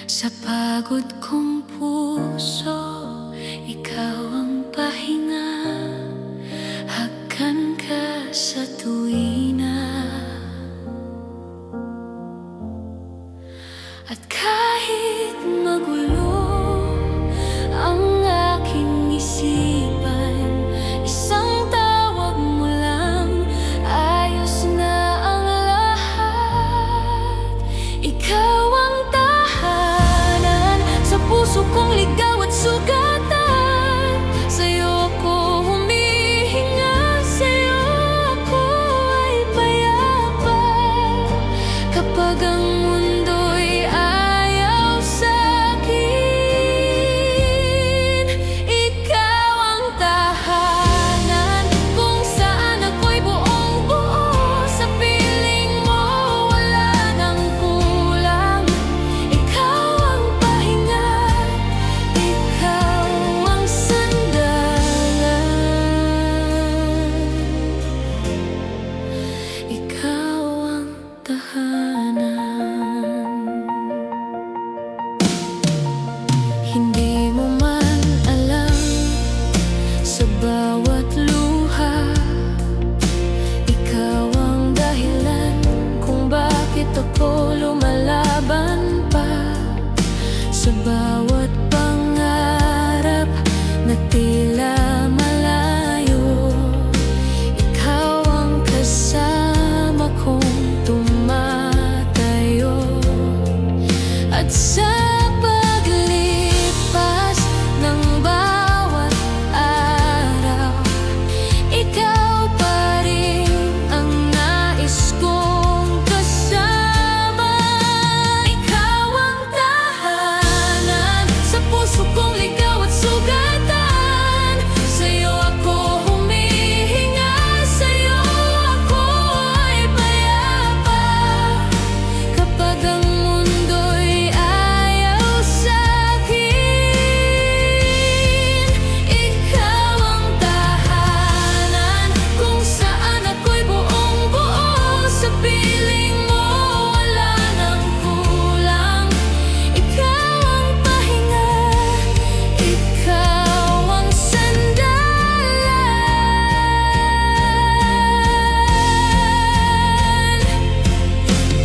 Sa pagod kong puso, ikaw ang pahinga. Hagkan ka sa tuwina. At kahit magulo ang aking isipan, isang tawag mo lang, ayos na ang lahat. Ikaw ang tahanan sa puso kong ligaw at sugatan. Sa'yo ako humihinga, sa'yo ako ay payapa. Kapag ang mundo'y ayaw sa'kin, ikaw ang tahanan kung saan ako'y buong-buo. Sa piling mo wala nang kulang. Ikaw ang pahinga, ikaw ang sandalan. Ikaw ang tahanan. Hindi mo man alam, sa bawat luha, ikaw ang dahilan kung bakit ako lumalaban pa. Sa bawat pangarap na tila malayo, ikaw ang kasama kong tumatayo. At sa paglipas ng bawat araw, ikaw pa rin ang nais kong kasama. Ikaw ang tahanan sa puso kong ligaw at sugatan. Sa'yo ako humihinga, sa'yo ako ay payapa. Kapag ang mundo'y ayaw sa'kin, ikaw ang tahanan kung saan ako'y buong-buo. Sa piling mo wala nang kulang. Ikaw ang pahinga, ikaw ang sandalan.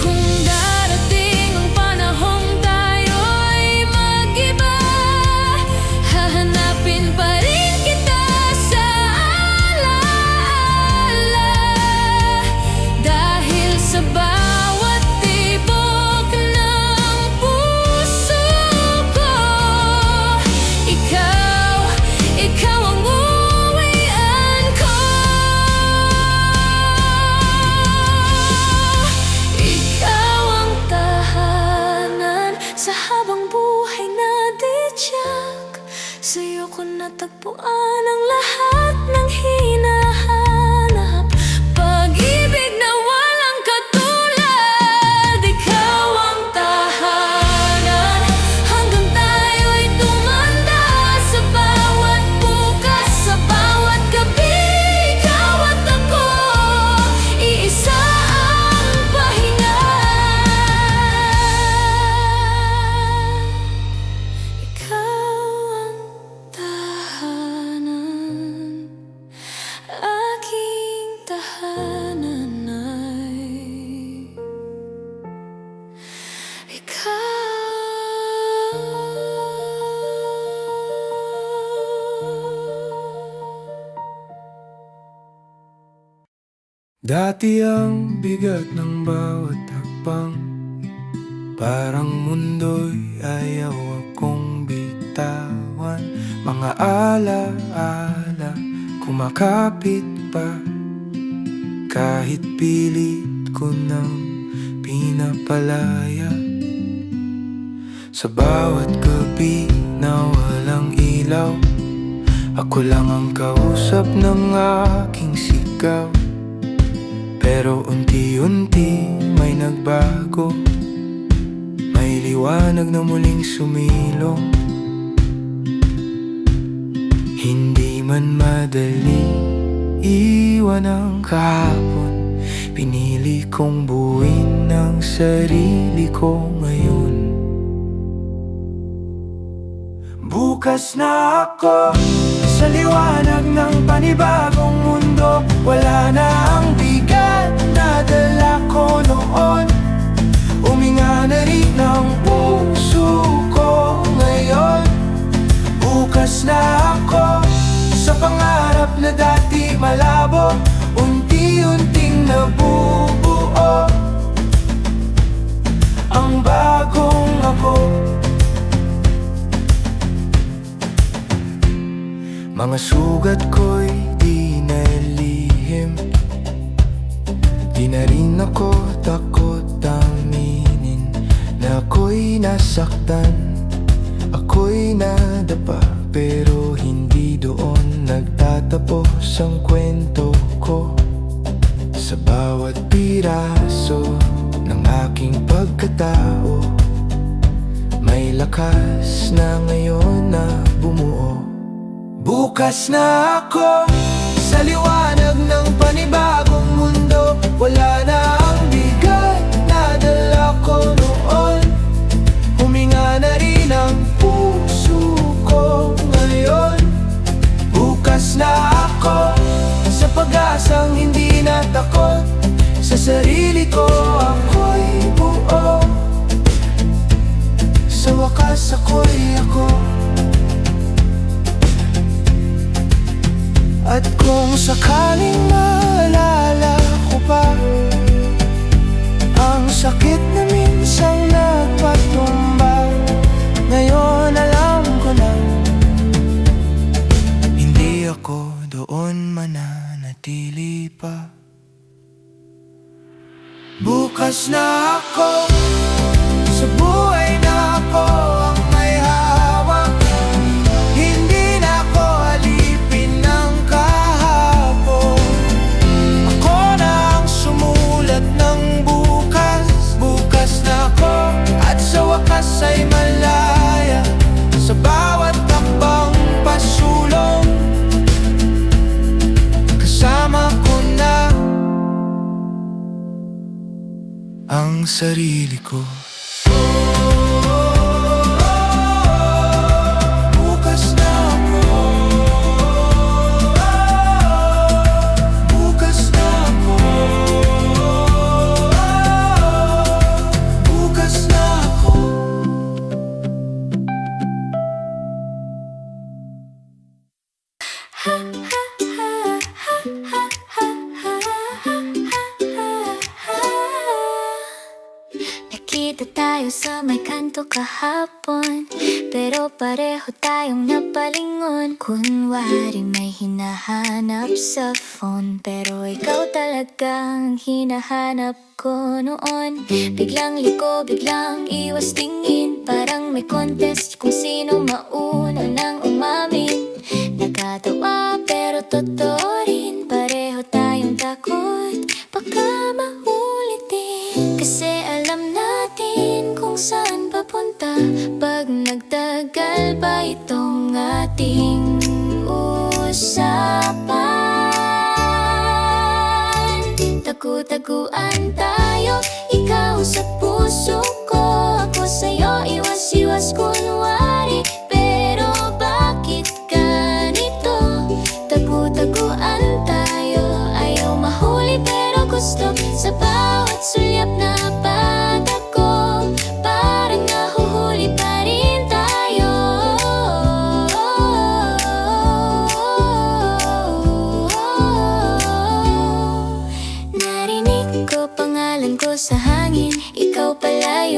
Kung darating ang panahong tayo'y mag-iba, hahanapin pa rin kita sa alaala. Dahil sa bawat tibok ng puso ko, ikaw ang uwian ko. Ikaw ang tahanan sa habang buhay na di tiyak. Sa'yo ko natagpuan ang lahat ng hinahanap. Pag-ibig na walang katulad. Ikaw ang tahanan hanggang tayo'y tumanda. Sa bawat bukas, sa bawat gabi, ikaw at ako, iisa ang pahinga. Ikaw ang tahanan, aking tahanan ay ikaw. Dati ang bigat ng bawat hakbang, parang mundo'y ayaw akong bitawan. Mga ala-ala kumakapit pa, kahit pilit ko nang pinapalaya. Sa bawat gabi na walang ilaw, ako lang ang kausap ng aking sigaw. Pero unti-unti may nagbago, may liwanag na muling sumilong. Hindi man madali iwan ang kahapon, pinili kong buuin ang sarili ko ngayon. Bukas na ako sa liwanag ng panibagong mundo. Wala na ang bigat na dala ko noon. Uminga na rin ang puso ko ngayon. Bukas na ako sa pangarap na dati malabo. Unti-unting nabubuo ang bagong ako. Mga sugat ko'y di nalihim. Di na rin ako takot aminin na ako'y nasaktan, ako'y nadapa. Pero hindi doon nagtatapos ang kwento ko. Sa bawat piraso ng aking pagkatao, may lakas na ngayon na bumuo. Bukas na ako sa liwanag ng panibagong mundo. Wala na ang bigat na dala ko noon. Huminga na rin ang puso ko ngayon. Bukas na ako sa pag-asang hindi natakot. Sa sarili ko ako'y buo. Sa wakas ako'y ako. At kung sakaling maalala ko pa ang sakit na minsang nagpatumba, ngayon alam ko na hindi ako doon mananatili pa. Bukas na ako sa buhay na ako ang may hawak. Hindi na ako alipin ng kahapon. Ako na ang sumulat ng bukas. Bukas na ako at sa wakas ay malaya. Sa bawat takbang pasulong kasama ko na ang sarili ko. Bukas na ako. Bukas na ako. Bukas na ako. Nakita tayo sa may kanto kahapon, pero pareho tayong napalingon. Kunwari may hinahanap sa phone, pero ikaw talagang hinahanap ko noon. Biglang liko, biglang iwas tingin, parang may contest kung sino mauna nang umamin. Nakatawa pero totoo rin, pareho tayong takot baka maulitin. Kasi alam natin kung saan papunta pag nagtagal ba itong ating usapan. Tagu-taguan tayo, ikaw sa puso ko, ako sa'yo iwas-iwas kunwari. Pero bakit ganito? Tagu-taguan tayo, ayaw mahuli pero gusto. Sa bawat sulyap na bata ko, parang nahuhuli pa rin tayo. Narinig ko pangalan ko sa hangin, ikaw pala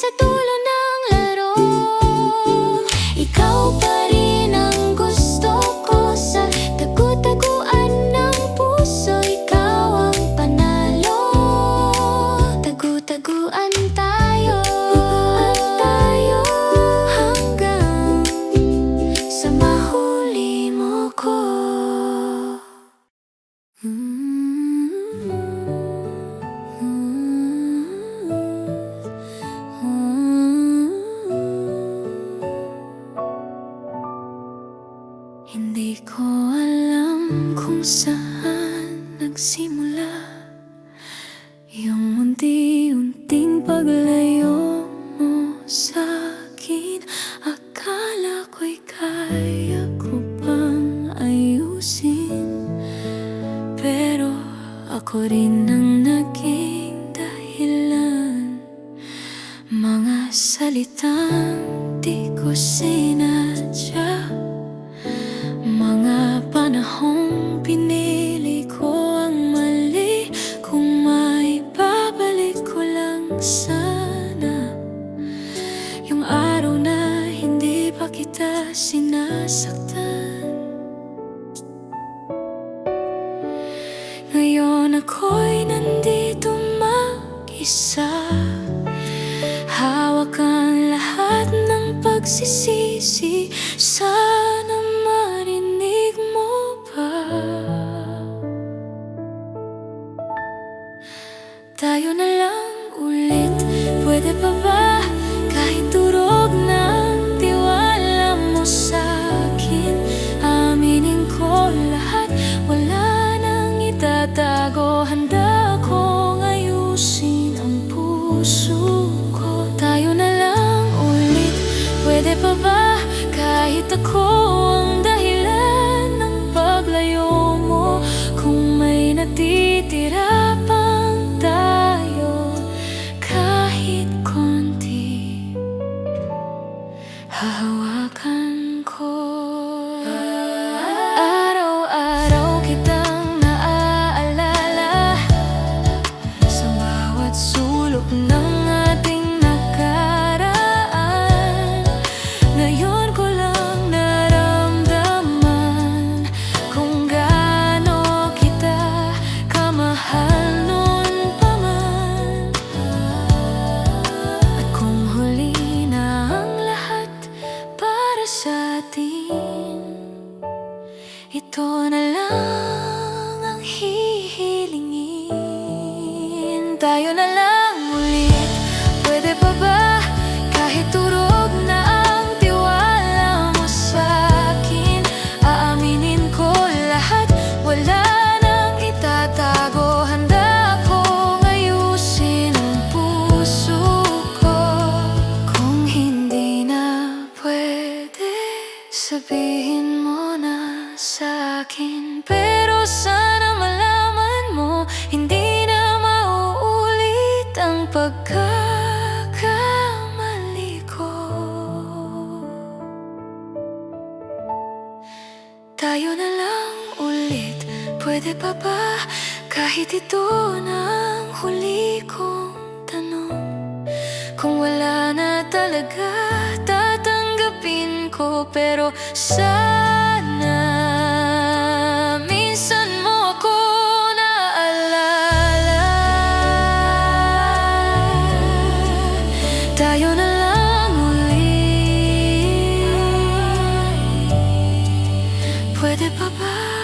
sa dulo ng laro. Ikaw pa rin ang gusto ko sa tagu-taguan ng puso. Ikaw ang panalo. Tagu-taguan tayo hanggang sa mahuli mo ko. Hindi ko alam kung saan nagsimula yung unti-unting paglayo mo sa'kin. Akala ko'y kaya ko pang ayusin, pero ako rin ang naging dahilan. Mga salitang di ko sinadya, mga panahong pinili ko ang mali. Kung may babalik ko lang sana yung araw na hindi pa kita sinasaktan. Ngayon ako'y nandito mag-isa, hawak ang lahat ng pagsisisi. Sana marinig mo pa. Tayo na lang ulit, pwede pa ba? Kahit durog ng tiwala mo sa'kin, aminin ko lahat, wala nang itatago. Handa akong ayusin ang puso ko. Tayo na lang ulit, pwede pa ba? Kahit ako ang dahilan ng paglayo mo, kung may natitira pang tayo kahit konti, hahawakan ko. Araw-araw kitang naaalala sa bawat sulok ng ating nakaraan. Ngayon ko lang naramdaman kung gaano kita kamahal noon pa man. At kung huli na ang lahat para sa atin, ito na lang ang hihilingin. Tayo na lang ulit, pwede pa ba? Kahit turog na ang tiwala mo sa'kin, aaminin ko lahat, wala nang itatago. Handa akong ayusin ang puso ko. Kung hindi na pwede, sabihin mo na sa'kin, pero sana malaman mo, hindi na mauulit ang pagkakamali ko. Tayo na lang ulit, pwede pa ba? Kahit ito na ang huli kong tanong, kung wala na talaga, tatanggapin ko. Pero sana minsan mo ako naalala. Tayo na lang ulit, pwede pa ba?